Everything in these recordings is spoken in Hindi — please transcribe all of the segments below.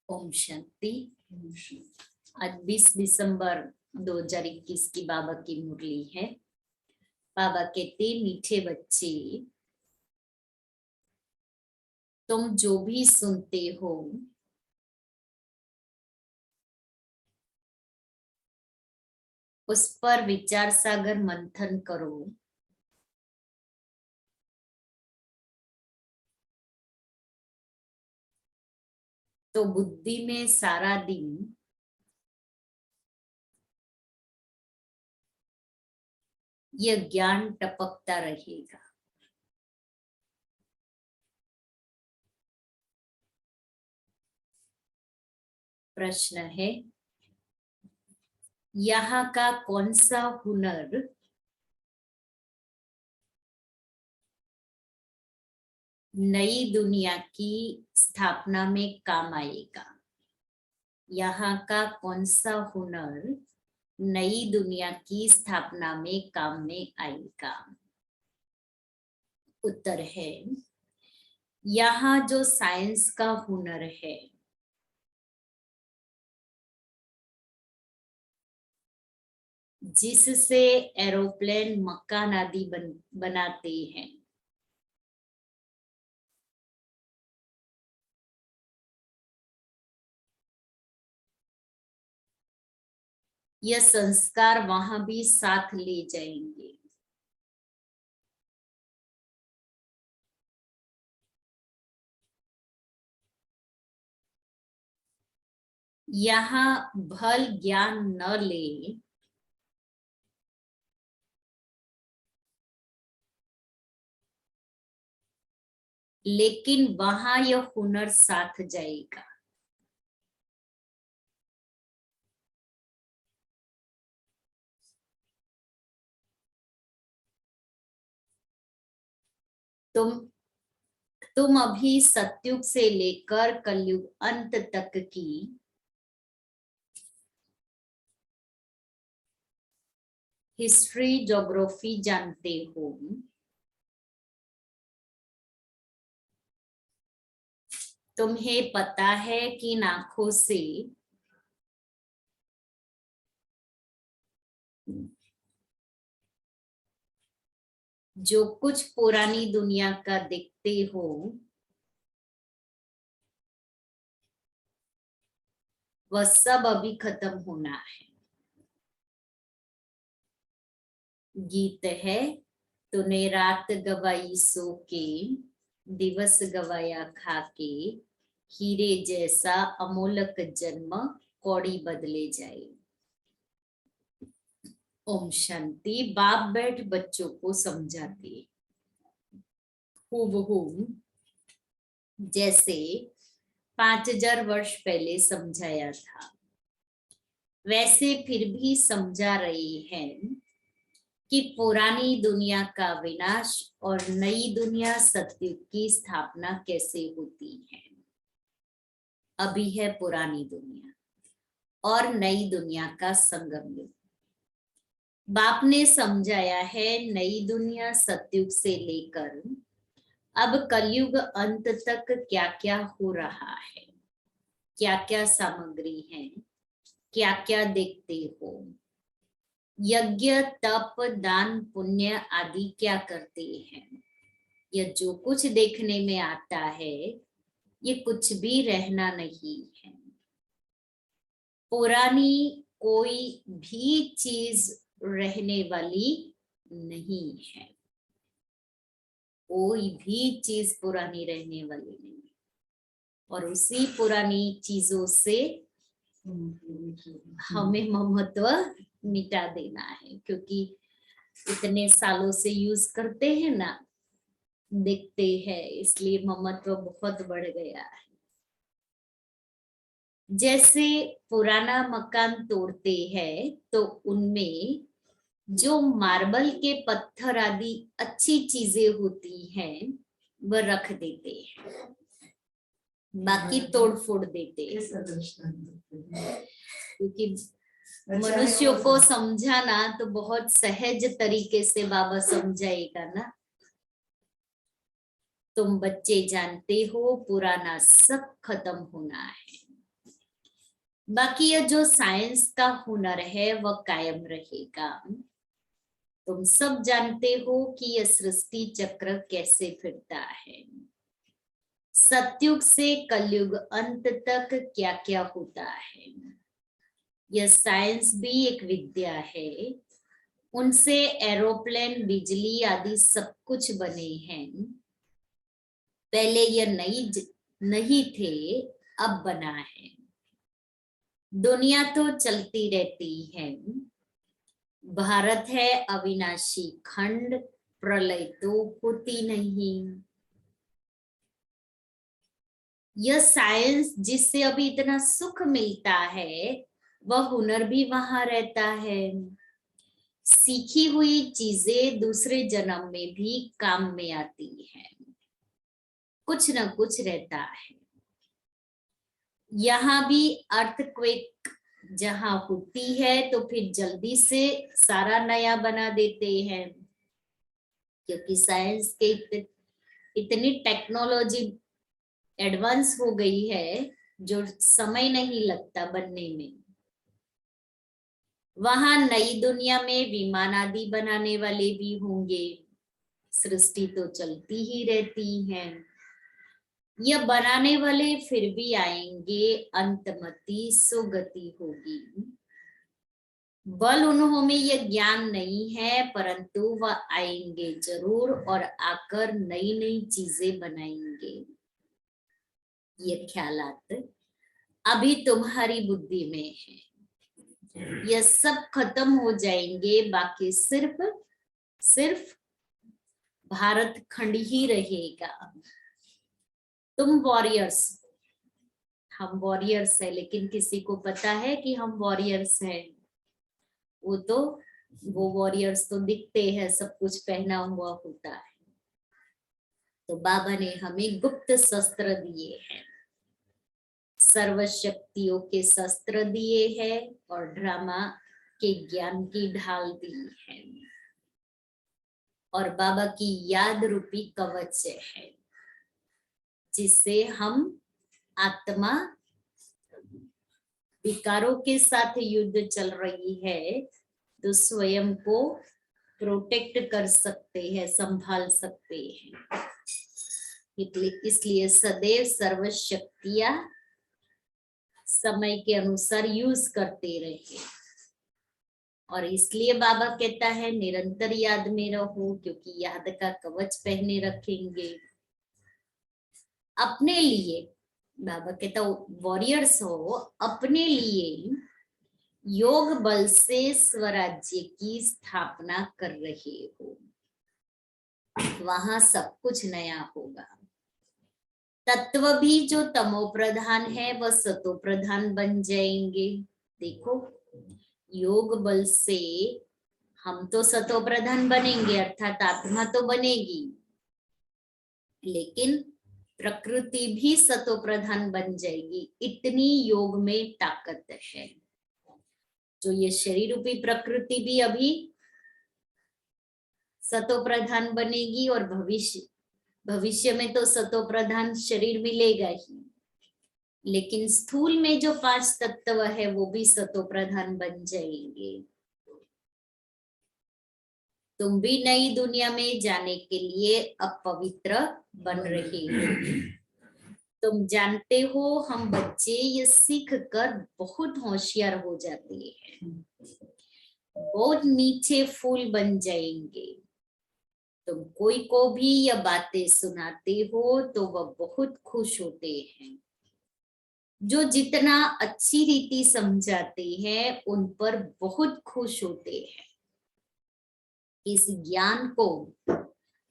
ओम शांति। आज 20 दिसंबर 2021 की बाबा की मुरली है। बाबा कहते, मीठे बच्चे, तुम जो भी सुनते हो उस पर विचार सागर मंथन करो। तो बुद्धि में सारा दिन यह ज्ञान टपकता रहेगा। प्रश्न है, यहाँ का कौन सा हुनर नई दुनिया की स्थापना में काम आएगा? यहाँ का कौन सा हुनर नई दुनिया की स्थापना में काम में आएगा? उत्तर है, यहाँ जो साइंस का हुनर है, जिससे एरोप्लेन मकान आदि बनाते हैं, यह संस्कार वहां भी साथ ले जाएंगे। यहाँ भल ज्ञान न ले, लेकिन वहां यह हुनर साथ जाएगा। तुम अभी सतयुग से लेकर कलयुग अंत तक की हिस्ट्री ज्योग्राफी जानते हो। तुम्हें पता है कि आंखों से जो कुछ पुरानी दुनिया का देखते हो वह सब अभी खत्म होना है। गीत है, तूने रात गवाई सो के, दिवस गवाया खा के, हीरे जैसा अमोलक जन्म कौड़ी बदले जाए। ओम शांति। बाप बैठ बच्चों को समझाते हूबहू जैसे 5000 वर्ष पहले समझाया था, वैसे फिर भी समझा रही हैं कि पुरानी दुनिया का विनाश और नई दुनिया सतयुग की स्थापना कैसे होती है। अभी है पुरानी दुनिया और नई दुनिया का संगम युग। बाप ने समझाया है, नई दुनिया सतयुग से लेकर अब कलयुग अंत तक क्या क्या हो रहा है, क्या क्या सामग्री है, क्या क्या देखते हो। यज्ञ तप दान पुण्य आदि क्या करते हैं। यह जो कुछ देखने में आता है ये कुछ भी रहना नहीं है। पुरानी कोई भी चीज रहने वाली नहीं है। कोई भी चीज पुरानी रहने वाली नहीं, और उसी पुरानी चीजों से हमें ममत्व मिटा देना है, क्योंकि इतने सालों से यूज करते हैं ना, देखते हैं, इसलिए ममत्व बहुत बढ़ गया है। जैसे पुराना मकान तोड़ते हैं तो उनमें जो मार्बल के पत्थर आदि अच्छी चीजें होती हैं वह रख देते हैं, बाकी तोड़ फोड़ देते हैं। क्योंकि मनुष्यों को समझाना तो बहुत सहज तरीके से बाबा समझाएगा ना। तुम बच्चे जानते हो पुराना सब खत्म होना है, बाकी ये जो साइंस का हुनर है वह कायम रहेगा। तुम सब जानते हो कि यह सृष्टि चक्र कैसे फिरता है, सतयुग से कलयुग अंत तक क्या क्या होता है। यह साइंस भी एक विद्या है, उनसे एरोप्लेन, बिजली आदि सब कुछ बने हैं। पहले यह नहीं थे, अब बना है। दुनिया तो चलती रहती है, भारत है अविनाशी खंड, प्रलय तो होती नहीं। यह साइंस जिससे अभी इतना सुख मिलता है, वह हुनर भी वहां रहता है। सीखी हुई चीजें दूसरे जन्म में भी काम में आती है, कुछ न कुछ रहता है। यहाँ भी अर्थक्वेक जहां होती है तो फिर जल्दी से सारा नया बना देते हैं, क्योंकि साइंस के इतनी टेक्नोलॉजी एडवांस हो गई है जो समय नहीं लगता बनने में। वहां नई दुनिया में विमान आदि बनाने वाले भी होंगे। सृष्टि तो चलती ही रहती है, यह बनाने वाले फिर भी आएंगे, अंतमति सुगति होगी। बल उन्हों में यह ज्ञान नहीं है, परंतु वह आएंगे जरूर और आकर नई नई चीजें बनाएंगे। ये ख्यालात अभी तुम्हारी बुद्धि में है, यह सब खत्म हो जाएंगे, बाकी सिर्फ भारत खंड ही रहेगा। तुम वॉरियर्स, हम वॉरियर्स है, लेकिन किसी को पता है कि हम वॉरियर्स हैं? वो वॉरियर्स तो दिखते हैं, सब कुछ पहना हुआ होता है। तो बाबा ने हमें गुप्त शस्त्र दिए हैं, सर्वशक्तियों के शस्त्र दिए हैं और ड्रामा के ज्ञान की ढाल दी है, और बाबा की याद रूपी कवच है, जिससे हम आत्मा विकारों के साथ युद्ध चल रही है तो स्वयं को प्रोटेक्ट कर सकते हैं, संभाल सकते हैं। इसलिए सदैव सर्व शक्तियां समय के अनुसार यूज करते रहे। और इसलिए बाबा कहता है निरंतर याद में रहो, क्योंकि याद का कवच पहने रखेंगे अपने लिए। बाबा कहता वॉरियर्स हो, अपने लिए योग बल से स्वराज्य की स्थापना कर रहे हो, वहां सब कुछ नया होगा। तत्व भी जो तमो प्रधान है वह सतो प्रधान बन जाएंगे। देखो, योग बल से हम तो सतो प्रधान बनेंगे, अर्थात आत्मा तो बनेगी, लेकिन प्रकृति भी सतो प्रधान बन जाएगी। इतनी योग में ताकत है। जो ये शरीर रूपी प्रकृति भी अभी सतो प्रधान बनेगी, और भविष्य में तो सतो प्रधान शरीर मिलेगा ही, लेकिन स्थूल में जो 5 तत्व है वो भी सतो प्रधान बन जाएंगे। तुम भी नई दुनिया में जाने के लिए अपवित्र बन रहे हो। तुम जानते हो हम बच्चे ये सीख कर बहुत होशियार हो जाते हैं, बहुत मीठे फूल बन जाएंगे। तुम कोई को भी यह बातें सुनाते हो तो वह बहुत खुश होते हैं। जो जितना अच्छी रीति समझाते हैं उन पर बहुत खुश होते हैं। इस ज्ञान को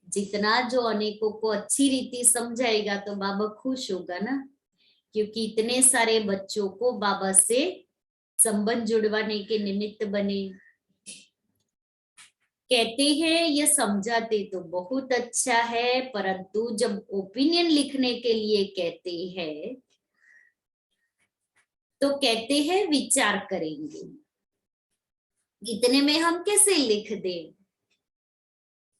जितना जो अनेकों को अच्छी रीति समझाएगा तो बाबा खुश होगा ना, क्योंकि इतने सारे बच्चों को बाबा से संबंध जुड़वाने के निमित्त बने। कहते हैं ये समझाते तो बहुत अच्छा है, परंतु जब ओपिनियन लिखने के लिए कहते हैं तो कहते हैं विचार करेंगे। इतने में हम कैसे लिख दें?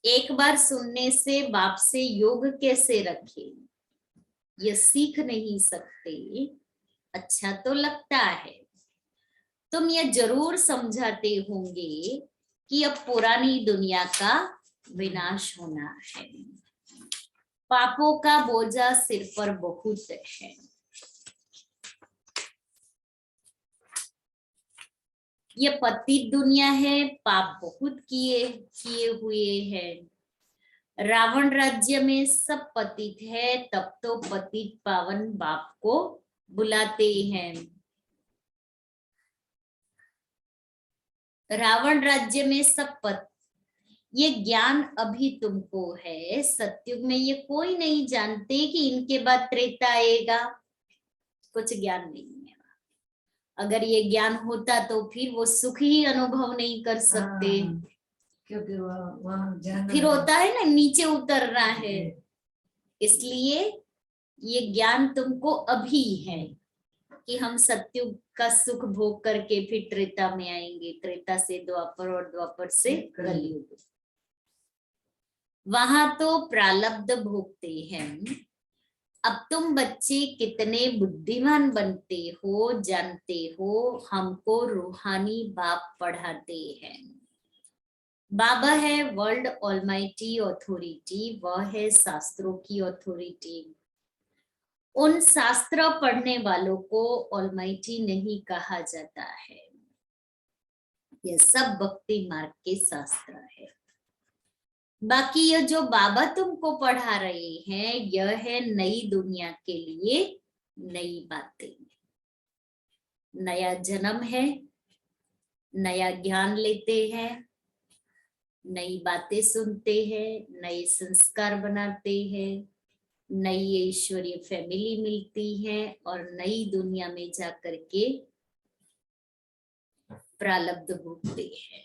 एक बार सुनने से बाप से योग कैसे रखें? ये सीख नहीं सकते। अच्छा तो लगता है, तुम ये जरूर समझाते होंगे कि अब पुरानी दुनिया का विनाश होना है, पापों का बोझा सिर पर बहुत है। ये पतित दुनिया है, पाप बहुत किए किए हुए हैं। रावण राज्य में सब पतित है, तब तो पतित पावन बाप को बुलाते हैं। रावण राज्य में सब ये ज्ञान अभी तुमको है। सत्युग में ये कोई नहीं जानते कि इनके बाद त्रेता आएगा, कुछ ज्ञान नहीं है। अगर ये ज्ञान होता तो फिर वो सुख ही अनुभव नहीं कर सकते, क्योंकि वहाँ फिर होता है ना नीचे उतरना है। इसलिए ये ज्ञान तुमको अभी है कि हम सत्युग का सुख भोग करके फिर त्रेता में आएंगे, त्रेता से द्वापर और द्वापर से कलयुग। वहां तो प्रारब्ध भोगते हैं। अब तुम बच्चे कितने बुद्धिमान बनते हो, जानते हो, हमको रूहानी बाप पढ़ाते हैं। बाबा है वर्ल्ड ऑलमाइटी अथॉरिटी, वह है शास्त्रों की अथॉरिटी। उन शास्त्र पढ़ने वालों को ऑलमाइटी नहीं कहा जाता है। यह सब भक्ति मार्ग के शास्त्र है। बाकी यह जो बाबा तुमको पढ़ा रहे हैं, यह है नई दुनिया के लिए नई बातें। नया जन्म है, नया ज्ञान लेते हैं, नई बातें सुनते हैं, नए संस्कार बनाते हैं, नई ईश्वरीय फैमिली मिलती है और नई दुनिया में जाकर के प्रारब्ध भोगते हैं।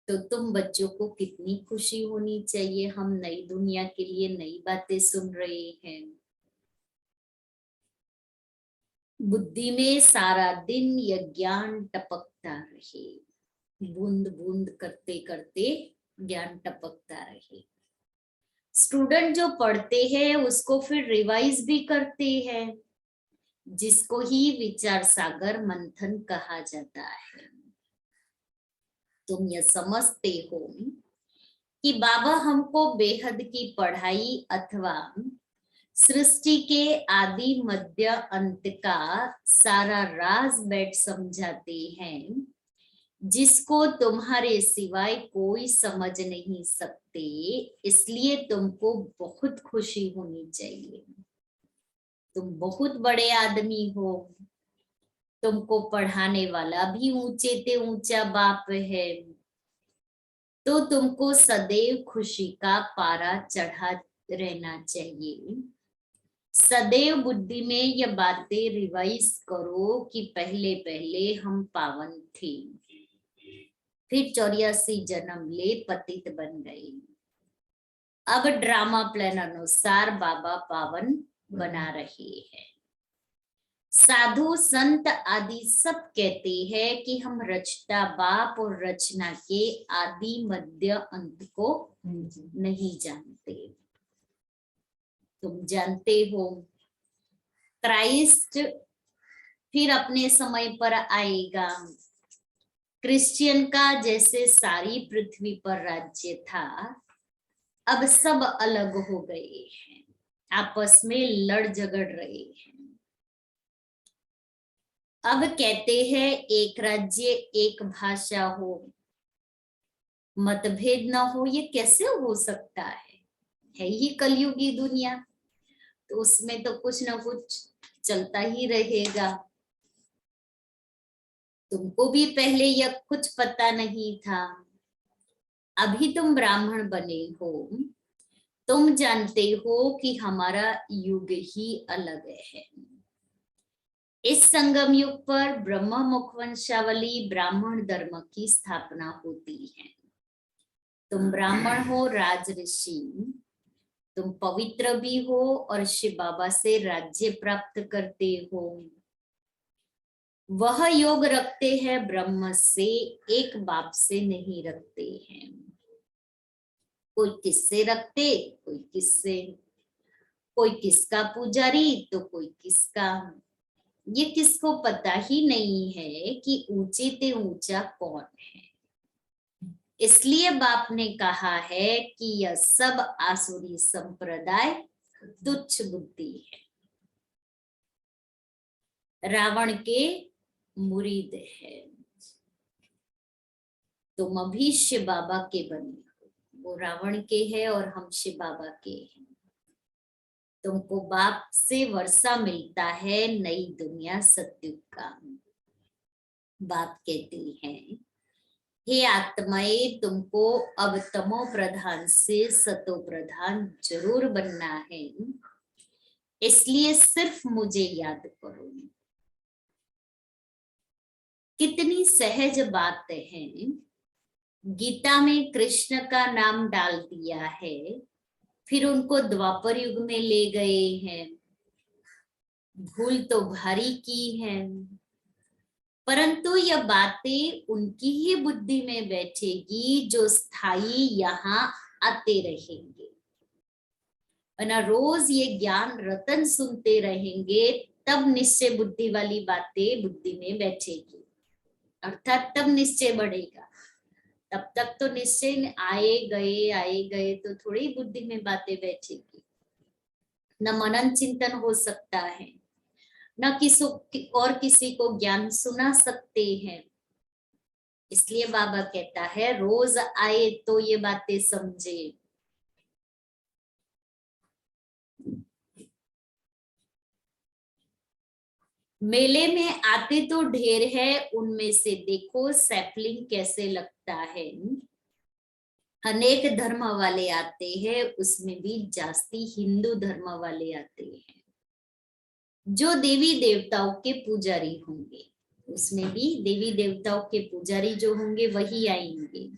तो तुम बच्चों को कितनी खुशी होनी चाहिए, हम नई दुनिया के लिए नई बातें सुन रहे हैं। बुद्धि में सारा दिन यह ज्ञान टपकता रहे, बूंद बूंद करते करते ज्ञान टपकता रहे। स्टूडेंट जो पढ़ते हैं उसको फिर रिवाइज भी करते हैं, जिसको ही विचार सागर मंथन कहा जाता है। तुम यह समझते हो कि बाबा हमको बेहद की पढ़ाई अथवा सृष्टि के आदि मध्य अंत का सारा राज बैठ समझाते हैं, जिसको तुम्हारे सिवाय कोई समझ नहीं सकते। इसलिए तुमको बहुत खुशी होनी चाहिए। तुम बहुत बड़े आदमी हो, तुमको पढ़ाने वाला भी ऊंचे ते ऊंचा बाप है, तो तुमको सदैव खुशी का पारा चढ़ा रहना चाहिए। सदैव बुद्धि में ये बातें रिवाइज करो कि पहले पहले हम पावन थे, फिर 84 जन्म ले पतित बन गए। अब ड्रामा प्लान अनुसार बाबा पावन बना रहे हैं। साधु संत आदि सब कहते हैं कि हम रचता बाप और रचना के आदि मध्य अंत को नहीं जानते। तुम जानते हो क्राइस्ट फिर अपने समय पर आएगा। क्रिश्चियन का जैसे सारी पृथ्वी पर राज्य था, अब सब अलग हो गए हैं, आपस में लड़ झगड़ रहे हैं। अब कहते हैं एक राज्य एक भाषा हो, मतभेद न हो। ये कैसे हो सकता है ही कलयुगी दुनिया, तो उसमें तो कुछ ना कुछ चलता ही रहेगा। तुमको भी पहले यह कुछ पता नहीं था, अभी तुम ब्राह्मण बने हो, तुम जानते हो कि हमारा युग ही अलग है। इस संगम युग पर ब्रह्म मुखवंशावली ब्राह्मण धर्म की स्थापना होती है। तुम ब्राह्मण हो, राज ऋषि, तुम पवित्र भी हो और शिव बाबा से राज्य प्राप्त करते हो। वह योग रखते हैं ब्रह्म से, एक बाप से नहीं रखते हैं। कोई किससे रखते, कोई किससे, कोई किसका पुजारी तो कोई किसका। ये किसको पता ही नहीं है कि ऊंचे ते ऊंचा कौन है। इसलिए बाप ने कहा है कि यह सब आसुरी संप्रदाय तुच्छ बुद्धि है, रावण के मुरीद है। तुम अभी शिव बाबा के बने हो, वो रावण के है और हम शिव बाबा के हैं। तुमको बाप से वर्षा मिलता है नई दुनिया सत्युग का। बाप कहती हैं, हे आत्माए, तुमको अब तमो प्रधान से सतो प्रधान जरूर बनना है, इसलिए सिर्फ मुझे याद करो। कितनी सहज बात है। गीता में कृष्ण का नाम डाल दिया है, फिर उनको द्वापर युग में ले गए हैं। भूल तो भारी की है, परंतु यह बातें उनकी ही बुद्धि में बैठेगी जो स्थायी यहाँ आते रहेंगे। वरना रोज ये ज्ञान रतन सुनते रहेंगे, तब निश्चय बुद्धि वाली बातें बुद्धि में बैठेगी, अर्थात तब निश्चय बढ़ेगा। तब तक तो निश्चय आए गए तो थोड़ी बुद्धि में बातें बैठेगी, न मनन चिंतन हो सकता है, न किसी और किसी को ज्ञान सुना सकते हैं। इसलिए बाबा कहता है रोज आए तो ये बातें समझे। मेले में आते तो ढेर है, उनमें से देखो सैपलिंग कैसे लगता है। अनेक धर्म वाले आते हैं, उसमें भी जास्ती हिंदू धर्म वाले आते हैं जो देवी देवताओं के पुजारी होंगे। उसमें भी देवी देवताओं के पुजारी जो होंगे वही आएंगे।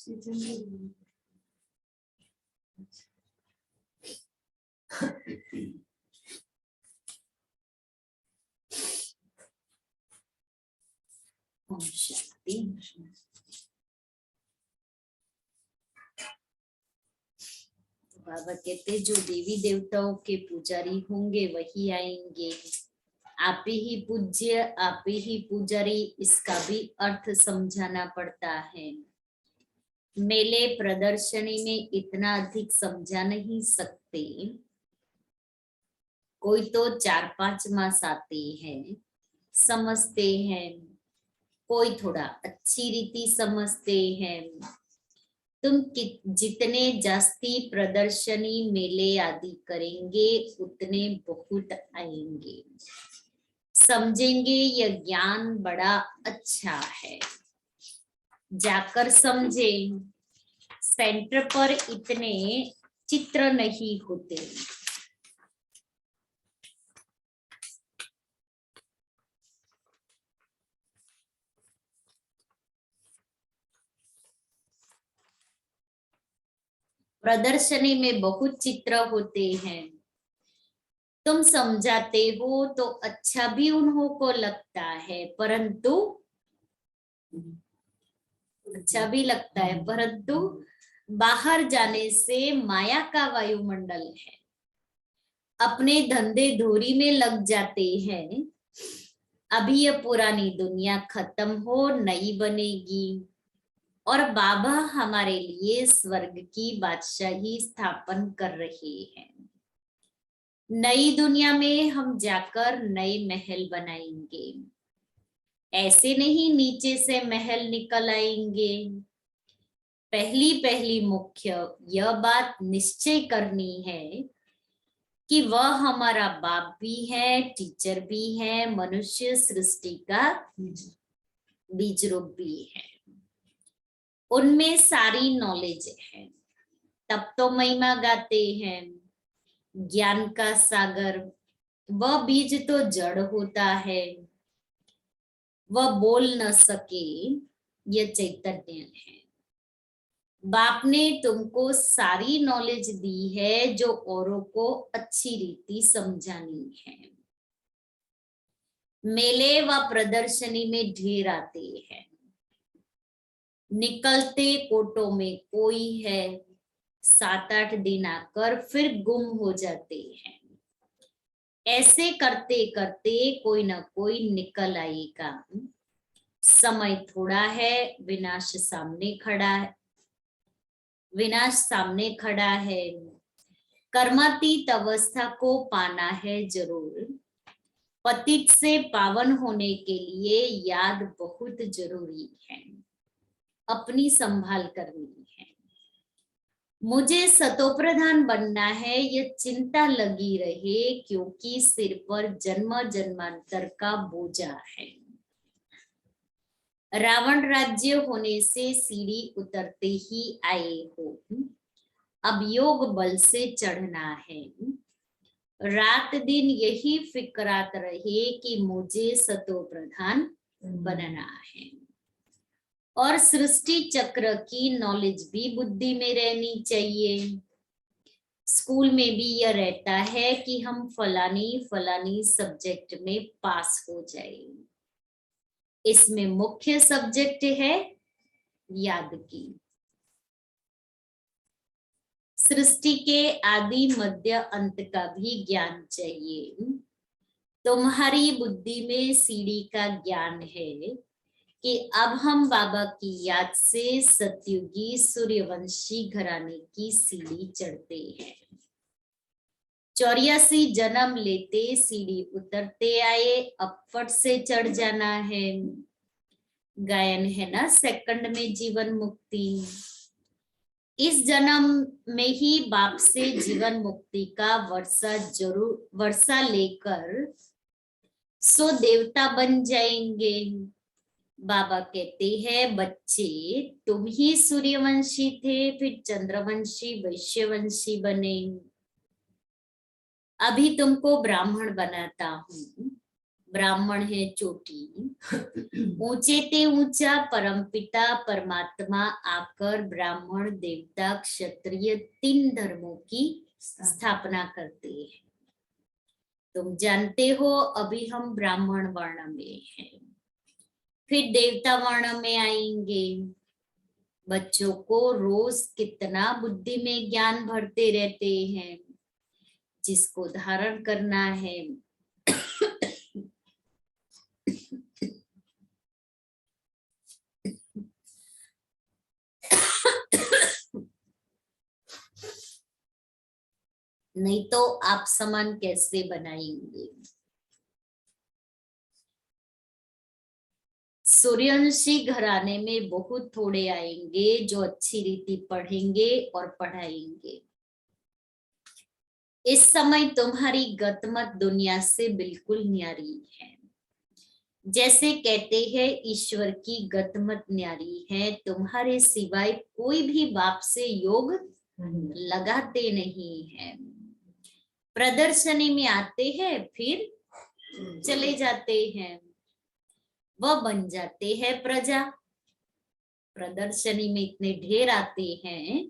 ओम शांति। बाबा कहते जो देवी देवताओं के पुजारी होंगे वही आएंगे। आप ही पूज्य, आप ही पुजारी, इसका भी अर्थ समझाना पड़ता है। मेले प्रदर्शनी में इतना अधिक समझा नहीं सकते। कोई तो 4-5 मास आते हैं, समझते हैं, कोई थोड़ा अच्छी रीति समझते हैं। तुम जितने जास्ती प्रदर्शनी मेले आदि करेंगे उतने बहुत आएंगे, समझेंगे यह ज्ञान बड़ा अच्छा है, जाकर समझे। सेंटर पर इतने चित्र नहीं होते। प्रदर्शनी में बहुत चित्र होते हैं। तुम समझाते हो तो अच्छा भी उन्हों को लगता है, परंतु अच्छा भी लगता है, परंतु बाहर जाने से माया का वायुमंडल है, अपने धंधे धोरी में लग जाते हैं। अभी ये पुरानी दुनिया खत्म हो, नई बनेगी और बाबा हमारे लिए स्वर्ग की बादशाही स्थापन कर रहे हैं। नई दुनिया में हम जाकर नए महल बनाएंगे। ऐसे नहीं नीचे से महल निकल आएंगे। पहली पहली मुख्य यह बात निश्चय करनी है कि वह हमारा बाप भी है, टीचर भी है, मनुष्य सृष्टि का बीज रूप भी है। उनमें सारी नॉलेज है, तब तो महिमा गाते हैं। ज्ञान का सागर, वह बीज तो जड़ होता है, वह बोल न सके, यह चैतन्य है। बाप ने तुमको सारी नॉलेज दी है जो औरों को अच्छी रीति समझानी है। मेले व प्रदर्शनी में ढेर आते हैं, निकलते कोटों में कोई है, 7-8 दिन आकर फिर गुम हो जाते हैं। ऐसे करते करते कोई ना कोई निकल आएगा। समय थोड़ा है, विनाश सामने खड़ा है, विनाश सामने खड़ा है। कर्मातीत अवस्था को पाना है जरूर। पतित से पावन होने के लिए याद बहुत जरूरी है, अपनी संभाल करनी है। मुझे सतोप्रधान बनना है, यह चिंता लगी रहे, क्योंकि सिर पर जन्म जन्मांतर का बोझा है। रावण राज्य होने से सीढ़ी उतरते ही आए हो, अब योग बल से चढ़ना है। रात दिन यही फिक्रात रहे कि मुझे सतोप्रधान बनना है। और सृष्टि चक्र की नॉलेज भी बुद्धि में रहनी चाहिए। स्कूल में भी यह रहता है कि हम फलानी फलानी सब्जेक्ट में पास हो जाए। इसमें मुख्य सब्जेक्ट है याद की। सृष्टि के आदि मध्य अंत का भी ज्ञान चाहिए। तुम्हारी बुद्धि में सीढ़ी का ज्ञान है कि अब हम बाबा की याद से सतयुगी सूर्यवंशी घराने की सीढ़ी चढ़ते हैं। 84 जन्म लेते सीढ़ी उतरते आए, अब फट से चढ़ जाना है। गायन है ना सेकंड में जीवन मुक्ति। इस जन्म में ही बाप से जीवन मुक्ति का वर्षा लेकर सो देवता बन जाएंगे। बाबा कहते हैं बच्चे तुम ही सूर्यवंशी थे, फिर चंद्रवंशी वैश्यवंशी बने। अभी तुमको ब्राह्मण बनाता हूँ, ब्राह्मण है चोटी, ऊंचे ते ऊंचा परमपिता परमात्मा आकर ब्राह्मण देवता क्षत्रिय 3 धर्मों की स्थापना करते हैं। तुम जानते हो अभी हम ब्राह्मण वर्ण में हैं, फिर देवता वर्ण में आएंगे। बच्चों को रोज कितना बुद्धि में ज्ञान भरते रहते हैं, जिसको धारण करना है। नहीं तो आप समान कैसे बनाएंगे। सूर्यवंशी घराने में बहुत थोड़े आएंगे जो अच्छी रीति पढ़ेंगे और पढ़ाएंगे। इस समय तुम्हारी गतमत दुनिया से बिल्कुल न्यारी है। जैसे कहते हैं ईश्वर की गतमत न्यारी है, तुम्हारे सिवाय कोई भी बाप से योग लगाते नहीं है। प्रदर्शनी में आते हैं फिर चले जाते हैं, वह बन जाते हैं प्रजा। प्रदर्शनी में इतने ढेर आते हैं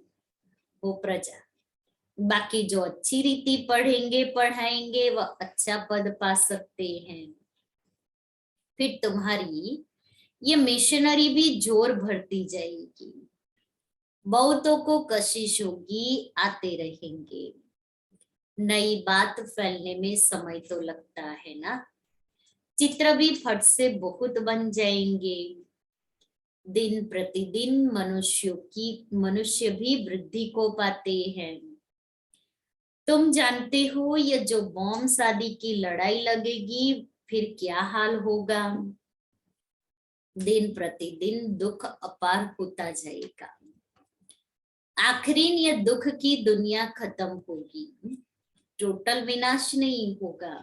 वो प्रजा। बाकी जो अच्छी रीति पढ़ेंगे पढ़ाएंगे वह अच्छा पद पा सकते हैं। फिर तुम्हारी ये मिशनरी भी जोर भरती जाएगी। बहुतों को कशिश होगी, आते रहेंगे। नई बात फैलने में समय तो लगता है ना। चित्र भी फट से बहुत बन जाएंगे। दिन प्रतिदिन मनुष्य भी वृद्धि को पाते हैं। तुम जानते हो ये जो बॉम्ब शादी की लड़ाई लगेगी फिर क्या हाल होगा। दिन प्रतिदिन दुख अपार होता जाएगा। आखिरीन ये दुख की दुनिया खत्म होगी, टोटल विनाश नहीं होगा।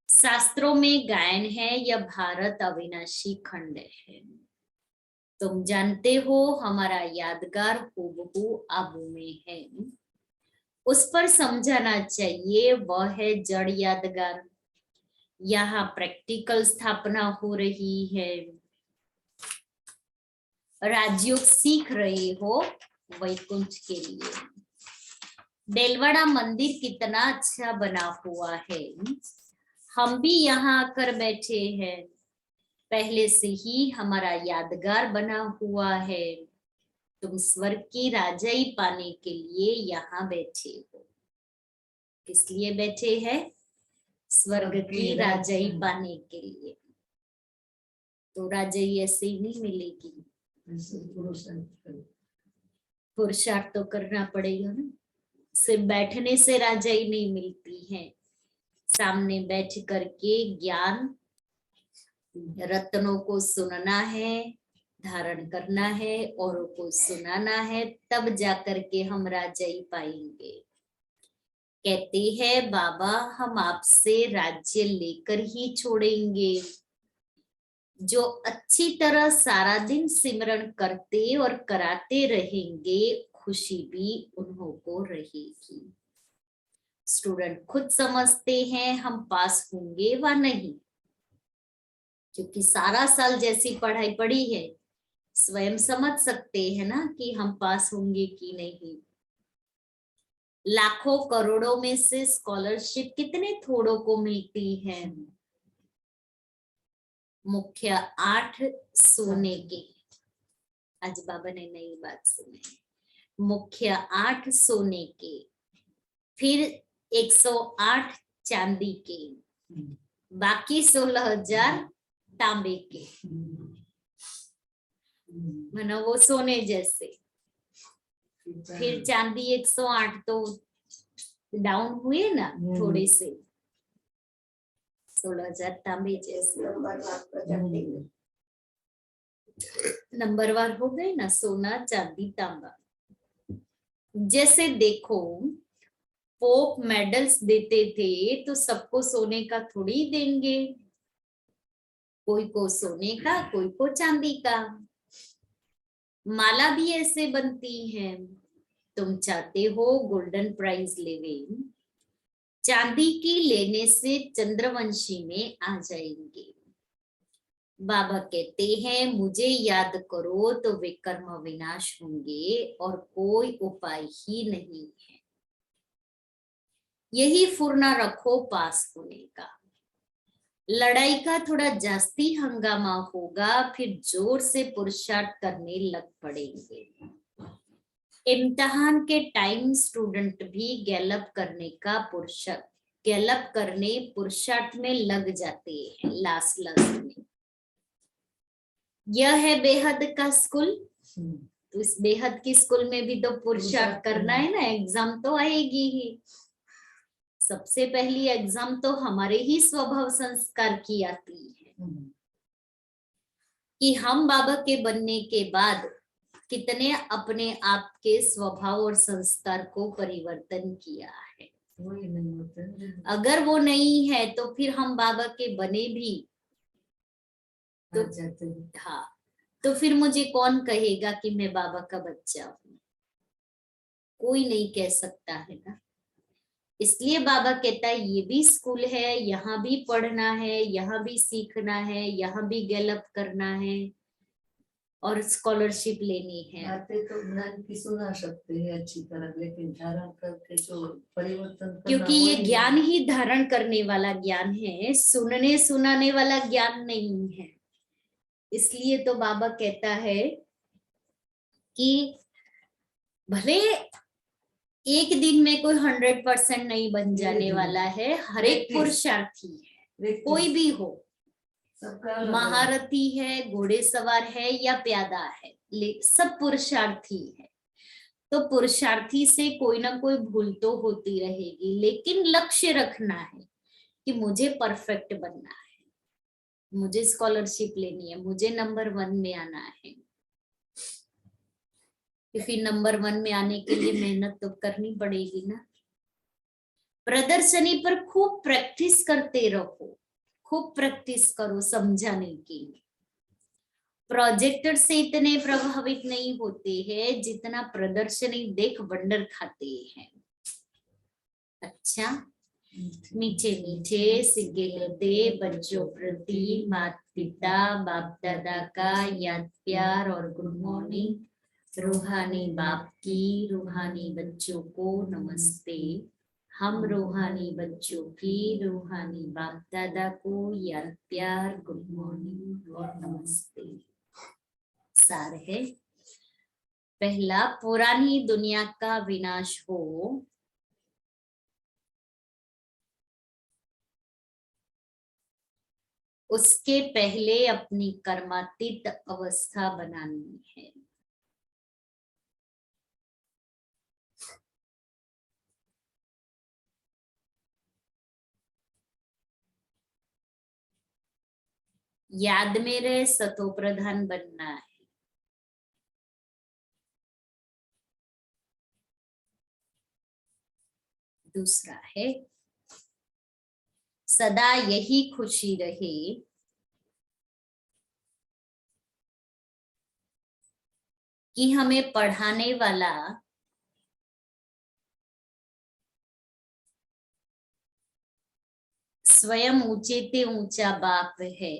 शास्त्रों में गायन है यह भारत अविनाशी खंड है। तुम जानते हो हमारा यादगार हूबहू आबू में है, उस पर समझाना चाहिए, वह है जड़ यादगार। यहाँ प्रैक्टिकल स्थापना हो रही है। राजयोग सीख रहे हो वैकुंठ के लिए। देलवाड़ा मंदिर कितना अच्छा बना हुआ है। हम भी यहाँ आकर बैठे हैं, पहले से ही हमारा यादगार बना हुआ है। तुम स्वर्ग की राजाई पाने के लिए यहाँ बैठे हो। किस लिए बैठे हैं? स्वर्ग की राजाई पाने के लिए। तो राजाई ऐसे ही नहीं मिलेगी, पुरुषार्थ तो करना पड़ेगा ना। सिर्फ बैठने से राजाई नहीं मिलती है, सामने बैठ करके ज्ञान रत्नों को सुनना है, धारण करना है, औरों को सुनाना है, तब जाकर के हम राजाई पाएंगे। कहते हैं बाबा हम आपसे राज्य लेकर ही छोड़ेंगे। जो अच्छी तरह सारा दिन सिमरन करते और कराते रहेंगे खुशी भी उन्हों को रहेगी। स्टूडेंट खुद समझते हैं हम पास होंगे व नहीं, क्योंकि सारा साल जैसी पढ़ाई पढ़ी है स्वयं समझ सकते हैं ना कि हम पास होंगे कि नहीं। लाखों करोड़ों में से स्कॉलरशिप कितने थोड़ों को मिलती है। मुख्य 8 सोने के, आज बाबा ने नई बात सुनी। मुख्य 8 सोने के, फिर 108 चांदी के, बाकी 16,000 तांबे के। मानो वो सोने जैसे। फिर चांदी 108 तो डाउन हुए ना थोड़े से, 16,000 तांबे जैसे नंबरवार हो गए ना, सोना चांदी तांबा। जैसे देखो पोप मेडल्स देते थे तो सबको सोने का थोड़ी देंगे, कोई को सोने का कोई को चांदी का। माला भी ऐसे बनती है। तुम चाहते हो गोल्डन प्राइज लेवे चांदी की लेने से चंद्रवंशी में आ जाएंगे। बाबा कहते हैं मुझे याद करो तो वे कर्म विनाश होंगे और कोई उपाय ही नहीं है। यही फुर्ना रखो पास होने का। लड़ाई का थोड़ा जास्ती हंगामा होगा, फिर जोर से पुरुषार्थ करने लग पड़ेंगे। इम्तिहान के टाइम स्टूडेंट भी गैलप करने पुरुषार्थ में लग जाते हैं लास्ट में। यह है बेहद का स्कूल। तो इस बेहद की स्कूल में भी तो पुरुषार्थ करना है ना, एग्जाम तो आएगी ही। सबसे पहली एग्जाम तो हमारे ही स्वभाव संस्कार की आती है कि हम बाबा के बनने के बाद कितने अपने आप के स्वभाव और संस्कार को परिवर्तन किया है। वही नहीं होता। अगर वो नहीं है तो फिर हम बाबा के बने भी तो हाँ, तो फिर मुझे कौन कहेगा कि मैं बाबा का बच्चा हूँ? कोई नहीं कह सकता है ना। इसलिए बाबा कहता है ये भी स्कूल है, यहाँ भी पढ़ना है, यहाँ भी सीखना है, यहाँ भी गैलप करना है और स्कॉलरशिप लेनी है। बातें तो ज्ञान की सुना सकते हैं अच्छी तरह, लेकिन धारण करके जो परिवर्तन, क्योंकि ये ज्ञान ही धारण करने वाला ज्ञान है, सुनने सुनाने वाला ज्ञान नहीं है। इसलिए तो बाबा कहता है कि भले एक दिन में कोई 100% नहीं बन जाने वाला है, हर एक पुरुषार्थी है, कोई भी हो, महारथी है, घोड़े सवार है या प्यादा है, सब पुरुषार्थी है। तो पुरुषार्थी से कोई ना कोई भूल तो होती रहेगी, लेकिन लक्ष्य रखना है कि मुझे परफेक्ट बनना है, मुझे स्कॉलरशिप लेनी है, मुझे नंबर 1 में आना है। क्योंकि नंबर 1 में आने के लिए मेहनत तो करनी पड़ेगी ना। प्रदर्शनी पर खूब प्रैक्टिस करते रहो, खूब प्रैक्टिस करो समझाने की। प्रोजेक्टर से इतने प्रभावित नहीं होते हैं जितना प्रदर्शनी देख वंडर खाते हैं। अच्छा, मीठे मीठे सिक्के दे बच्चों प्रति माता पिता बाप दादा का याद प्यार और गुड मॉर्निंग। रूहानी बाप की रूहानी बच्चों को नमस्ते। हम रूहानी बच्चों की रूहानी बाप दादा को याद प्यार गुड मॉर्निंग और नमस्ते। सार है पहला, पुरानी दुनिया का विनाश हो, उसके पहले अपनी कर्मातीत अवस्था बनानी है। याद में रहे सतो प्रधान बनना है। दूसरा है सदा यही खुशी रहे कि हमें पढ़ाने वाला स्वयं ऊंचे ते ऊंचा बाप है।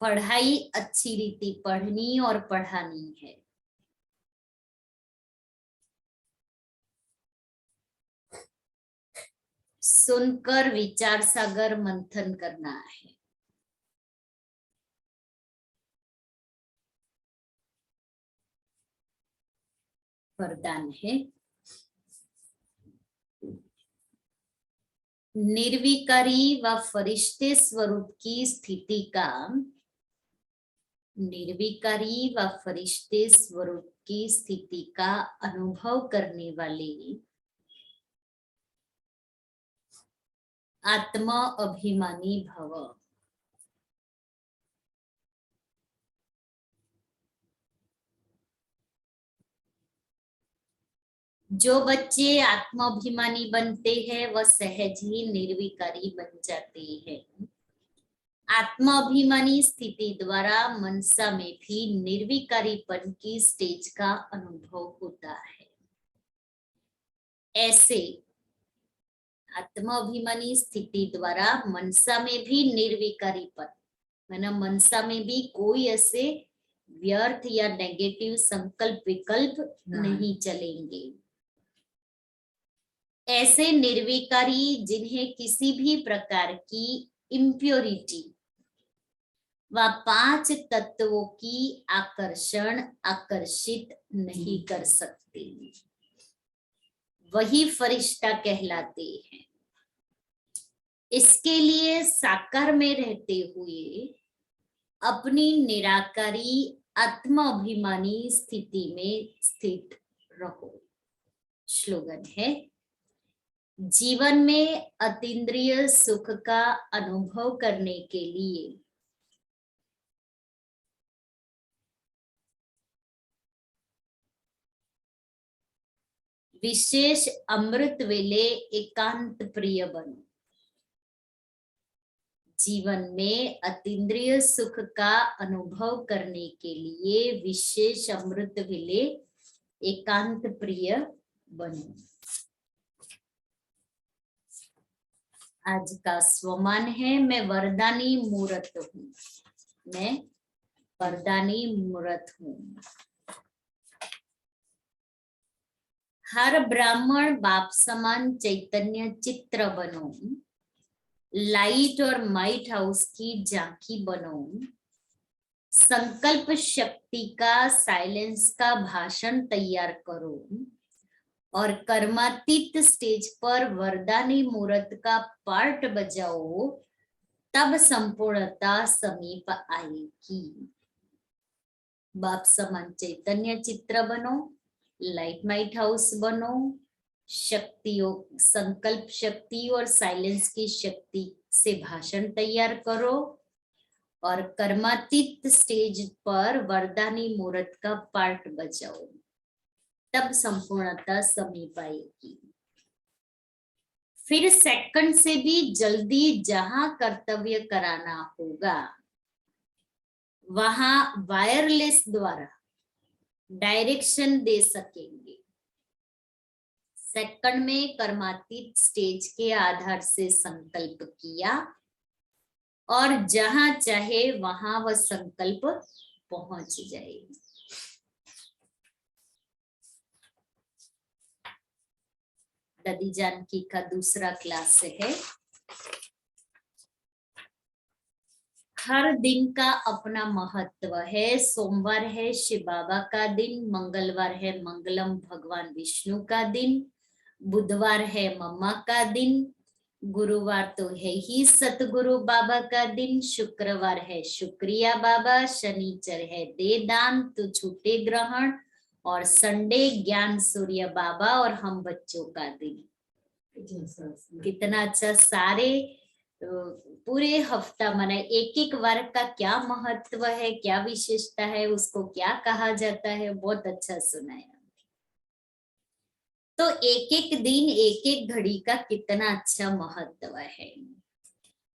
पढ़ाई अच्छी रीति पढ़नी और पढ़ानी है। सुनकर विचार सागर मंथन करना है। वरदान है निर्विकारी व फरिश्ते स्वरूप की स्थिति का, निर्विकारी व फरिश्ते स्वरूप की स्थिति का अनुभव करने वाले आत्मा अभिमानी भव। जो बच्चे आत्माभिमानी बनते हैं वह सहज ही निर्विकारी बन जाते हैं। आत्माभिमानी स्थिति द्वारा मनसा में भी निर्विकारीपन की स्टेज का अनुभव होता है। ऐसे आत्माभिमानी स्थिति द्वारा मनसा में भी निर्विकारीपन, माना मनसा में भी कोई ऐसे व्यर्थ या नेगेटिव संकल्प विकल्प नहीं चलेंगे। ऐसे निर्विकारी जिन्हें किसी भी प्रकार की इम्प्योरिटी व 5 तत्वों की आकर्षित नहीं कर सकते, वही फरिश्ता कहलाते हैं। इसके लिए साकार में रहते हुए अपनी निराकारी आत्माभिमानी स्थिति में स्थित रहो। स्लोगन है, जीवन में अतीन्द्रिय सुख का अनुभव करने के लिए विशेष अमृत वेले एकांत प्रिय बनो। जीवन में अतीन्द्रिय सुख का अनुभव करने के लिए विशेष अमृत वेले एकांत प्रिय बनो। आज का स्वमान है, मैं वरदानी मूर्त हूँ। मैं वरदानी मूर्त हूँ। हर ब्राह्मण बाप समान चैतन्य चित्र बनो। लाइट और माइट हाउस की झांकी बनो। संकल्प शक्ति का साइलेंस का भाषण तैयार करो और कर्मातीत स्टेज पर वरदानी मूर्त का पार्ट बजाओ, तब संपूर्णता समीप आएगी। बाप समान चैतन्य चित्र बनो, लाइट माइट हाउस बनो, शक्तियों संकल्प शक्ति और साइलेंस की शक्ति से भाषण तैयार करो और कर्मातीत स्टेज पर वरदानी मूर्त का पार्ट बजाओ, तब संपूर्णता समीप आएगी। फिर सेकंड से भी जल्दी जहां कर्तव्य कराना होगा वहां वायरलेस द्वारा डायरेक्शन दे सकेंगे। सेकंड में कर्मातीत स्टेज के आधार से संकल्प किया और जहां चाहे वहां वह संकल्प पहुंच जाएगी। दादी जानकी का दूसरा क्लास है। हर दिन का अपना महत्व है। सोमवार है शिव बाबा का दिन, मंगलवार है मंगलम भगवान विष्णु का दिन, बुधवार है मम्मा का दिन, गुरुवार तो है ही सतगुरु बाबा का दिन, शुक्रवार है शुक्रिया बाबा, शनिचर है दे दान तो छूटे ग्रहण, और संडे ज्ञान सूर्य बाबा और हम बच्चों का दिन। कितना अच्छा, सारे पूरे हफ्ता मनाए। एक एक वर्ग का क्या महत्व है, क्या विशेषता है, उसको क्या कहा जाता है, बहुत अच्छा सुनाया। तो एक एक दिन एक एक घड़ी का कितना अच्छा महत्व है।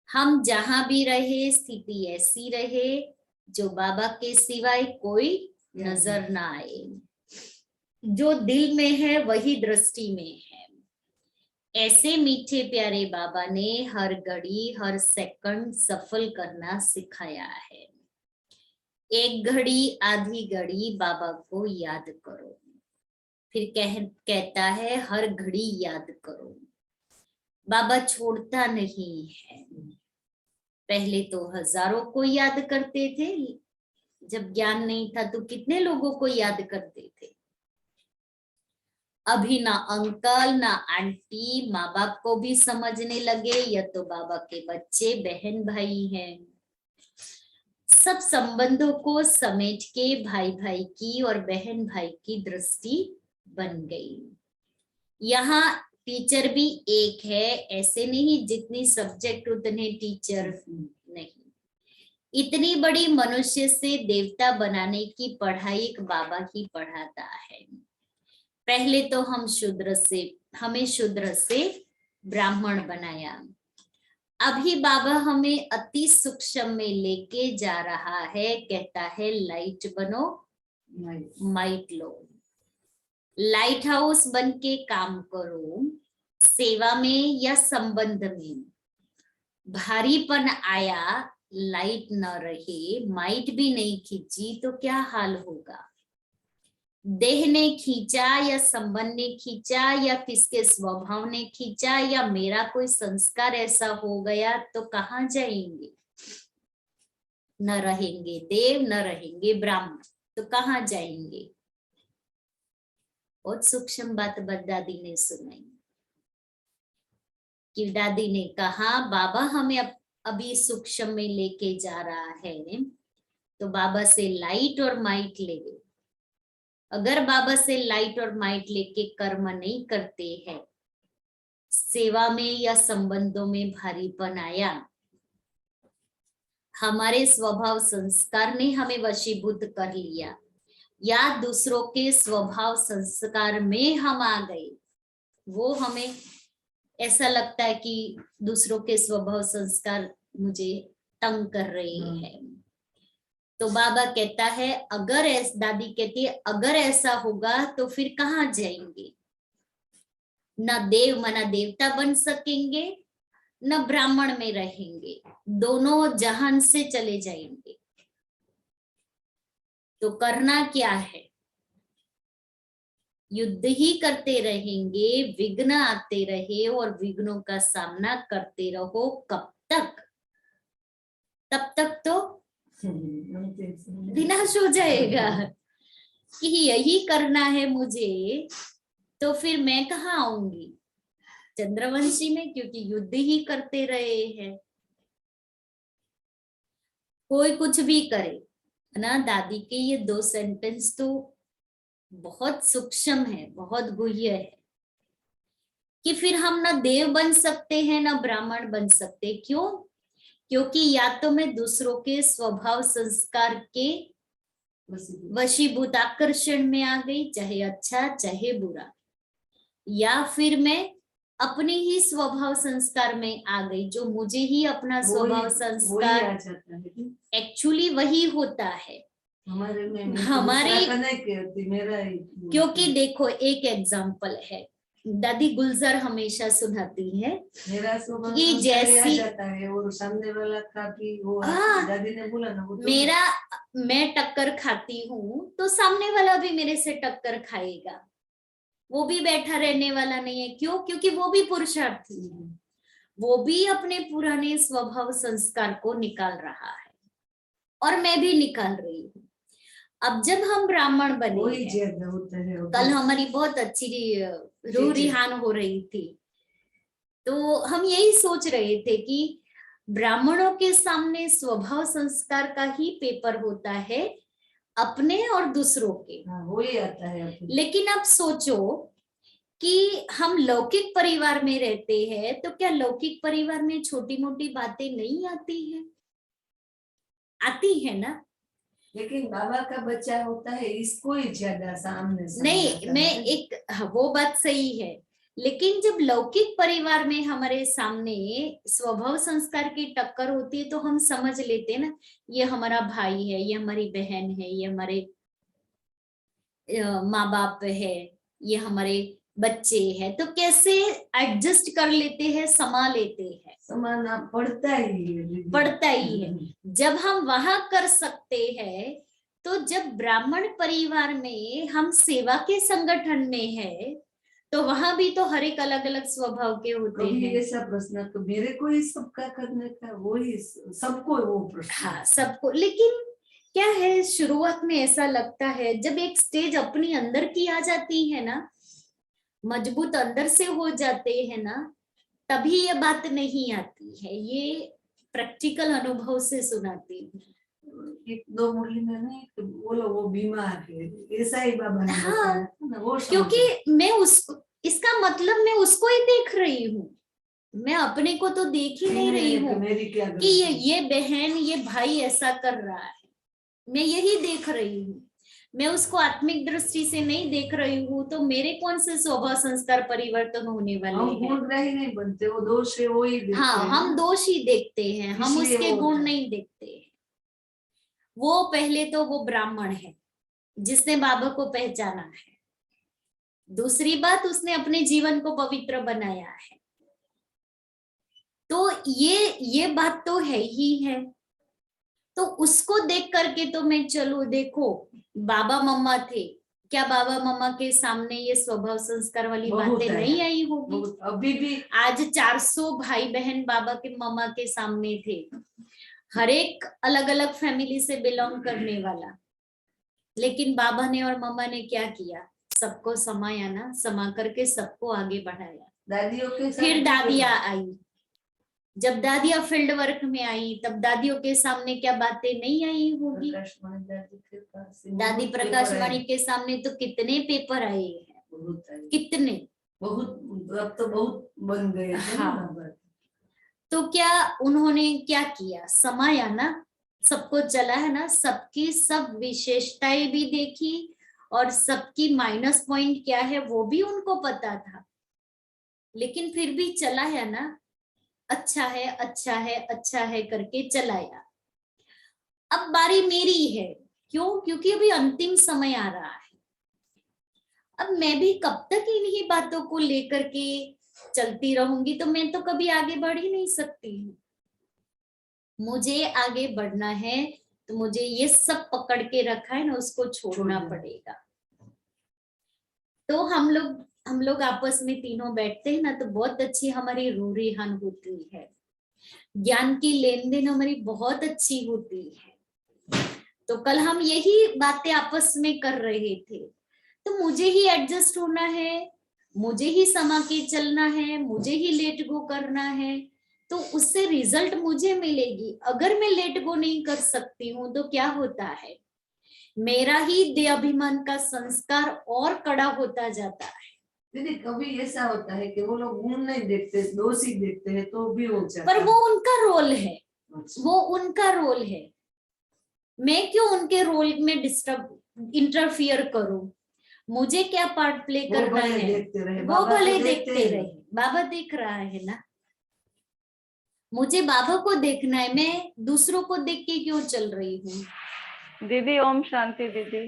हम जहां भी रहे स्थिति ऐसी रहे जो बाबा के सिवाय कोई नजर ना आए। जो दिल में है वही दृष्टि में है। ऐसे मीठे प्यारे बाबा ने हर घड़ी हर सेकंड सफल करना सिखाया है। एक घड़ी आधी घड़ी बाबा को याद करो। फिर कहता है हर घड़ी याद करो। बाबा छोड़ता नहीं है। पहले तो हजारों को याद करते थे, जब ज्ञान नहीं था तो कितने लोगों को याद करते थे। अभी ना अंकल ना आंटी माँ बाप को भी समझने लगे, या तो बाबा के बच्चे बहन भाई हैं। सब संबंधों को समेट के भाई भाई की और बहन भाई की दृष्टि बन गई। यहाँ टीचर भी एक है, ऐसे नहीं जितनी सब्जेक्ट उतने टीचर नहीं। इतनी बड़ी मनुष्य से देवता बनाने की पढ़ाई एक बाबा ही पढ़ाता है। पहले तो हमें शूद्र से ब्राह्मण बनाया, अभी बाबा हमें अति सूक्ष्म में लेके जा रहा है, कहता है लाइट बनो, माइट लो, लाइट हाउस बन के काम करो, सेवा में या संबंध में भारीपन आया, लाइट न रहे, माइट भी नहीं खींची तो क्या हाल होगा। देह ने खींचा या संबंध ने खींचा या किसके स्वभाव ने खींचा या मेरा कोई संस्कार ऐसा हो गया तो कहाँ जाएंगे। न रहेंगे देव, न रहेंगे ब्राह्मण, तो कहाँ जाएंगे। बहुत सूक्ष्म बात दादी ने सुनाई कि दादी ने कहा बाबा हमें अभी सूक्ष्म में लेके जा रहा है, तो बाबा से लाइट और माइट ले गए। अगर बाबा से लाइट और माइट लेके कर्म नहीं करते हैं, सेवा में या संबंधों में भारीपन आया, हमारे स्वभाव संस्कार ने हमें वशीभूत कर लिया या दूसरों के स्वभाव संस्कार में हम आ गए, वो हमें ऐसा लगता है कि दूसरों के स्वभाव संस्कार मुझे तंग कर रहे हैं, तो बाबा कहता है अगर दादी कहती है अगर ऐसा होगा तो फिर कहाँ जाएंगे। न देव मना देवता बन सकेंगे, न ब्राह्मण में रहेंगे, दोनों जहान से चले जाएंगे। तो करना क्या है, युद्ध ही करते रहेंगे, विघ्न आते रहे और विघ्नों का सामना करते रहो। कब तक, तब तक तो विनाश हो जाएगा कि यही करना है मुझे, तो फिर मैं कहाँ आऊंगी चंद्रवंशी में, क्योंकि युद्ध ही करते रहे हैं। कोई कुछ भी करे ना, दादी के ये 2 सेंटेंस तो बहुत सूक्ष्म है, बहुत गुह्य है कि फिर हम ना देव बन सकते हैं ना ब्राह्मण बन सकते। क्यों? क्योंकि या तो मैं दूसरों के स्वभाव संस्कार के वशीभूत आकर्षण में आ गई, चाहे अच्छा चाहे बुरा, या फिर मैं अपने ही स्वभाव संस्कार में आ गई, जो मुझे ही अपना स्वभाव संस्कार एक्चुअली वही होता है हमारे। क्योंकि देखो एक एग्जाम्पल है, दादी गुलजार हमेशा सुनाती है मेरा स्वभाव कि जैसी जाता है और सामने वाला का भी वो दादी ने बोला ना, वो मेरा मैं टक्कर खाती हूँ तो सामने वाला भी मेरे से टक्कर खाएगा, वो भी बैठा रहने वाला नहीं है। क्यों? क्योंकि वो भी पुरुषार्थी है, वो भी अपने पुराने स्वभाव संस्कार को निकाल रहा है और मैं भी निकाल रही हूँ। अब जब हम ब्राह्मण बने हैं, कल हमारी बहुत अच्छी रूह रिहान हो रही थी, तो हम यही सोच रहे थे कि ब्राह्मणों के सामने स्वभाव संस्कार का ही पेपर होता है, अपने और दूसरों के। वो ही आता है। लेकिन अब सोचो कि हम लौकिक परिवार में रहते हैं, तो क्या लौकिक परिवार में छोटी मोटी बातें नहीं आती है? आती है ना। लेकिन बाबा का बच्चा होता है, इसको ही ज्यादा सामने नहीं, मैं एक वो बात सही है, लेकिन जब लौकिक परिवार में हमारे सामने स्वभाव संस्कार की टक्कर होती है तो हम समझ लेते हैं ना, ये हमारा भाई है, ये हमारी बहन है, ये हमारे माँ बाप है, ये हमारे बच्चे हैं, तो कैसे एडजस्ट कर लेते हैं, समा लेते हैं। समाना पड़ता ही है। जब हम वहां कर सकते हैं, तो जब ब्राह्मण परिवार में हम सेवा के संगठन में है, तो वहां भी तो हर एक अलग अलग स्वभाव के होते हैं। ऐसा प्रश्न तो मेरे को ही सबका करने का, वो ही सबको वो प्रश्न। हाँ, सबको। लेकिन क्या है, शुरुआत में ऐसा लगता है, जब एक स्टेज अपनी अंदर की आ जाती है ना, मजबूत अंदर से हो जाते हैं ना, तभी ये बात नहीं आती है। ये प्रैक्टिकल अनुभव से सुनाती हूँ। 1-2 मुरली में नहीं बोलो वो बीमार है, ऐसा ही बाबा ने बताया वो, क्योंकि मैं इसका मतलब मैं उसको ही देख रही हूँ, मैं अपने को तो देख ही नहीं रही हूँ कि ये बहन ये भाई ऐसा कर रहा है, मैं यही देख रही हूँ। मैं उसको आत्मिक दृष्टि से नहीं देख रही हूँ, तो मेरे कौन से स्वभाव संस्कार परिवर्तन होने हम वाले हैं? गुणग्राही नहीं बनते, वो दोष है वो ही देखते हाँ, हैं हम ना। दोष ही देखते हैं, हम इसलिए उसके वो गुण होता है। नहीं देखते हैं। वो पहले तो वो ब्राह्मण है जिसने बाबा को पहचाना है। दूसरी बात, उसने अपने जीवन को पवित्र बनाया है। तो ये बात तो है ही है। तो उसको देख करके तो मैं चलू, देखो बाबा मम्मा थे, क्या बाबा मम्मा के सामने ये स्वभाव संस्कार वाली बहुत बातें है, नहीं आई होगी? बहुत, अभी भी आज 400 भाई बहन बाबा के मम्मा के सामने थे, हर एक अलग अलग फैमिली से बिलोंग करने वाला, लेकिन बाबा ने और मम्मा ने क्या किया? सबको समाया ना, समा करके सबको आगे बढ़ाया। दादियों के साथ फिर भी दादियां आई, जब दादियां फील्ड वर्क में आई तब दादियों के सामने क्या बातें नहीं आई होगी? प्रकाशवाणी दादी के पास से दादी बहुत प्रकाशवाणी पेपर के सामने तो कितने पेपर आए हैं, आए, बहुत आए, कितने। बहुत, अब तो बहुत बन गए थे ना हाँ, बाबा। तो क्या उन्होंने क्या किया? समाया ना, सबको चला है ना, सबकी सब विशेषताएं भी देखी और सबकी माइनस पॉइंट क्या है वो भी उनको पता था, लेकिन फिर भी चलाया ना, अच्छा है अच्छा है अच्छा है करके चलाया। अब बारी मेरी है, क्यों? क्योंकि अभी अंतिम समय आ रहा है। अब मैं भी कब तक इन्हीं बातों को लेकर के चलती रहूंगी? तो मैं तो कभी आगे बढ़ ही नहीं सकती हूँ। मुझे आगे बढ़ना है तो मुझे ये सब पकड़ के रखा है ना, उसको छोड़ना पड़ेगा। तो हम लोग आपस में तीनों बैठते हैं ना, तो बहुत अच्छी हमारी रूह-रिहान होती है, ज्ञान की लेन देन हमारी बहुत अच्छी होती है। तो कल हम यही बातें आपस में कर रहे थे। तो मुझे ही एडजस्ट होना है, मुझे ही समा के चलना है, मुझे ही लेट गो करना है, तो उससे रिजल्ट मुझे मिलेगी। अगर मैं लेट गो नहीं कर सकती हूँ तो क्या होता है? मेरा ही देह अभिमान का संस्कार और कड़ा होता जाता है। दीदी कभी ऐसा होता है कि वो लोग गुण नहीं देखते, दोष ही देखते हैं, तो भी हो जाता पर है। वो उनका रोल है, अच्छा। वो उनका रोल है। मैं क्यों उनके रोल में इंटरफियर करूं? मुझे क्या पार्ट प्ले वो करना भले है? देखते रहे, वो बाबा भले तो देखते हैं। रहे, बाबा देख रहा है ना। मुझे बाबा को देखना है, मैं दूसरों को देख के क्यों चल रही हूँ? दीदी ओम शांति दीदी।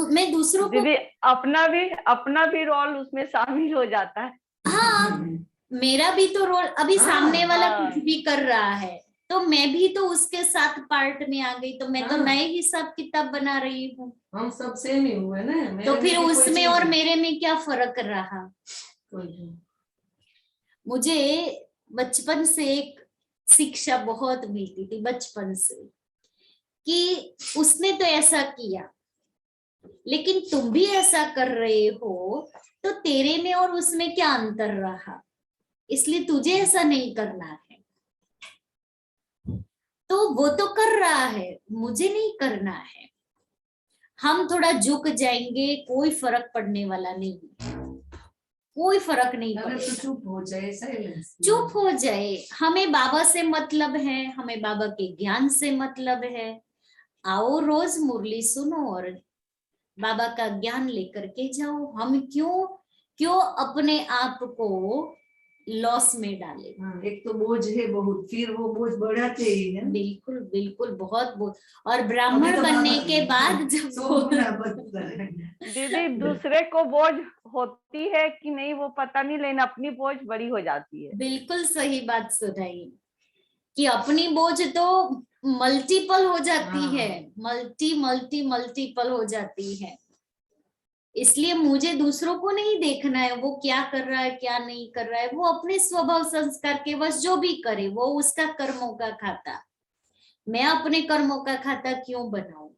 मैं दूसरों को, दीदी अपना भी रोल उसमें शामिल हो जाता है। हाँ, मेरा भी तो रोल, अभी हाँ, सामने वाला हाँ। कुछ भी कर रहा है तो मैं भी तो उसके साथ पार्ट में आ गई, तो मैं तो हाँ। नए हिसाब किताब बना रही हूँ। हम सब सेम ही हुए ना, तो मेरे फिर में भी कोई उसमें चीज और नहीं। मेरे में क्या फर्क रहा? कोई नहीं। मुझे बचपन से एक शिक्षा बहुत मिलती थी, बचपन से, कि उसने तो ऐसा किया लेकिन तुम भी ऐसा कर रहे हो, तो तेरे में और उसमें क्या अंतर रहा? इसलिए तुझे ऐसा नहीं करना है। तो वो तो कर रहा है, मुझे नहीं करना है। हम थोड़ा झुक जाएंगे, कोई फर्क पड़ने वाला नहीं, कोई फर्क नहीं अगर पड़ेगा। तो चुप हो जाए, साइलेंस चुप हो जाए। हमें बाबा से मतलब है, हमें बाबा के ज्ञान से मतलब है। आओ रोज मुरली सुनो और बाबा का ज्ञान लेकर के जाओ। हम क्यों क्यों अपने आप को लॉस में डाले? हाँ, एक तो बोझ है बहुत, फिर वो बोझ बढ़ाते ही है। बिल्कुल बिल्कुल, बहुत बोझ। और अभी ब्राह्मण तो बनने बाबा के बाद जब 100 गुना बढ़ता है। दीदी दूसरे को बोझ होती है कि नहीं वो पता नहीं, लेकिन अपनी बोझ बड़ी हो जाती है। बिल्कुल सही बात सुनाई कि अपनी बोझ तो मल्टीपल हो जाती है, मल्टीपल हो जाती है। इसलिए मुझे दूसरों को नहीं देखना है वो क्या कर रहा है क्या नहीं कर रहा है। वो अपने स्वभाव संस्कार के वश जो भी करे वो उसका कर्मों का खाता। मैं अपने कर्मों का खाता क्यों बनाऊं?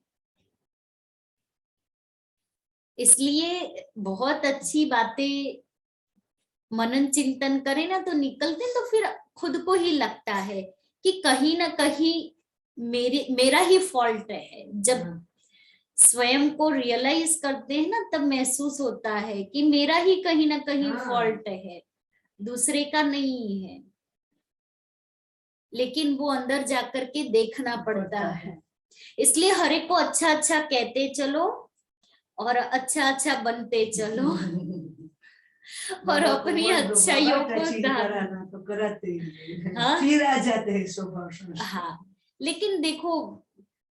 इसलिए बहुत अच्छी बातें मनन चिंतन करें ना तो निकलते, तो फिर खुद को ही लगता है कि कहीं ना कहीं मेरा ही फॉल्ट है। जब स्वयं को रियलाइज करते हैं ना, तब महसूस होता है कि मेरा ही कहीं ना कहीं फॉल्ट है, दूसरे का नहीं है। लेकिन वो अंदर जाकर के देखना पड़ता है। इसलिए हर एक को अच्छा अच्छा कहते चलो और अच्छा अच्छा बनते चलो और अपनी अच्छाइयों को कराना तो कराते ही हाँ? फिर आ जाते हैं स्वभाव संस्कार। हाँ, लेकिन देखो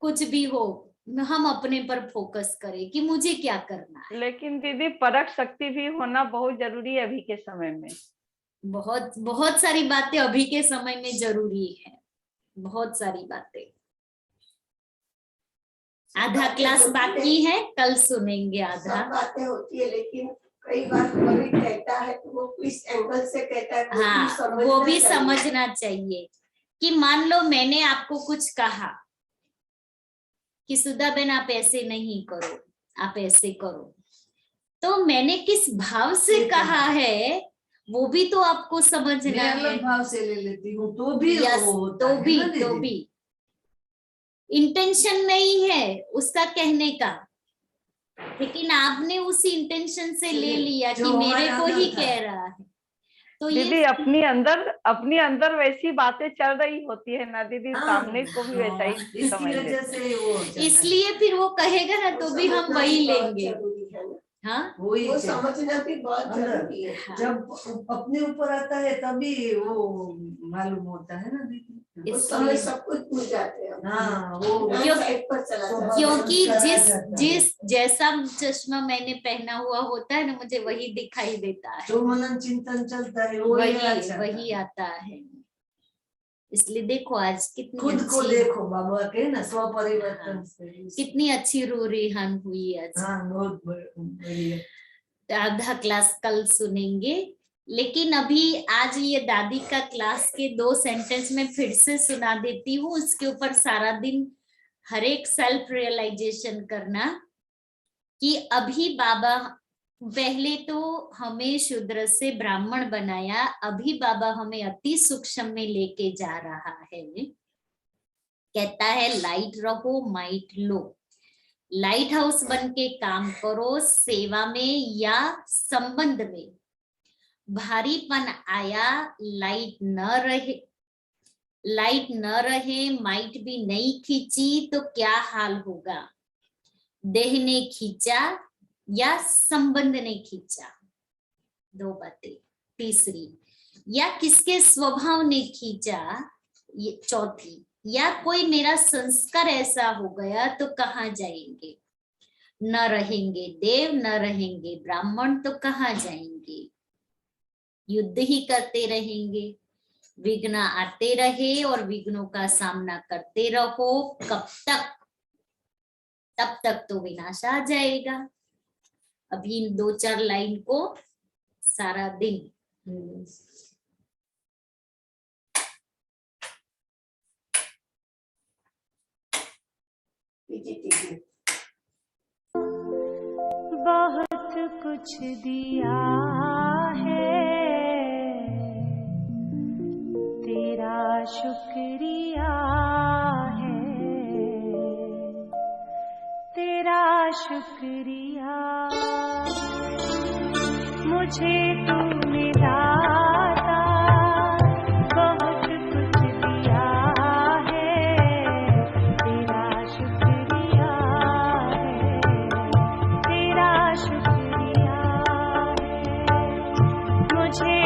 कुछ भी हो हम अपने पर फोकस करें कि मुझे क्या करना है। लेकिन दीदी परख शक्ति भी होना बहुत जरूरी है अभी के समय में। बहुत बहुत सारी बातें अभी के समय में जरूरी है, बहुत सारी बातें। आधा क्लास बाकी है, कल सुनेंगे आधा। सब बातें होती है लेकिन कई बार कोई कहता है तो वो किस एंगल से कहता है हाँ, वो भी समझना चाहिए कि मान लो मैंने आपको कुछ कहा कि सुधा बहन आप ऐसे नहीं करो, आप ऐसे करो, तो मैंने किस भाव से कहा है वो भी तो आपको समझना है। अलग भाव से ले लेती हूँ तो भी यस, वो होता तो है भी ना तो दीदी? भी इंटेंशन नहीं है उसका कहने का, लेकिन आपने उसी इंटेंशन से ले लिया कि मेरे को ही कह रहा है। तो दीदी ये अपनी अंदर वैसी बातें चल रही होती है ना दीदी, सामने को भी वैसा ही इसकी समझ वजह लेते से वो होता है। इसलिए फिर वो कहेगा ना तो भी हम वही लेंगे। हाँ, वो समझना भी बहुत जरूरी है। हाँ। जब अपने ऊपर आता है तभी वो मालूम होता है ना दीदी। उस समय सब कुछ भूल जाते हैं। हाँ, वो साइड पर चला जाता है। क्योंकि संस्कार आ जिस जाता है। जैसा चश्मा मैंने पहना हुआ होता है ना मुझे वही दिखाई देता है, जो मनन चिंतन चलता है वही आता है। इसलिए देखो आज कितनी खुद को अच्छी, देखो बाबा के ना स्व परिवर्तन से कितनी अच्छी रूरिहान हुई आज। हाँ बहुत बढ़िया। आधा क्लास कल सुनेंगे, लेकिन अभी आज ये दादी का क्लास के 2 सेंटेंस में फिर से सुना देती हूँ। उसके ऊपर सारा दिन हर एक सेल्फ रियलाइजेशन करना कि अभी बाबा पहले तो हमें शूद्र से ब्राह्मण बनाया, अभी बाबा हमें अति सूक्ष्म में लेके जा रहा है। कहता है लाइट रहो माइट लो, लाइट हाउस बन के काम करो, सेवा में या संबंध में भारीपन आया लाइट न रहे माइट भी नहीं खींची तो क्या हाल होगा। देह ने खींचा या संबंध ने खींचा, 2 बातें। तीसरी, या किसके स्वभाव ने खींचा, ये चौथी, या कोई मेरा संस्कार ऐसा हो गया तो कहाँ जाएंगे। न रहेंगे देव न रहेंगे ब्राह्मण तो कहाँ जाएंगे। युद्ध ही करते रहेंगे, विघ्न आते रहे और विघ्नों का सामना करते रहो। कब तक? तब तक तो विनाश आ जाएगा। अभी इन 2-4 लाइन को सारा दिन बहुत कुछ दिया है तेरा शुक्रिया है, तेरा शुक्रिया। मुझे तूने दाता बहुत कुछ दिया है, तेरा शुक्रिया है, तेरा शुक्रिया है। मुझे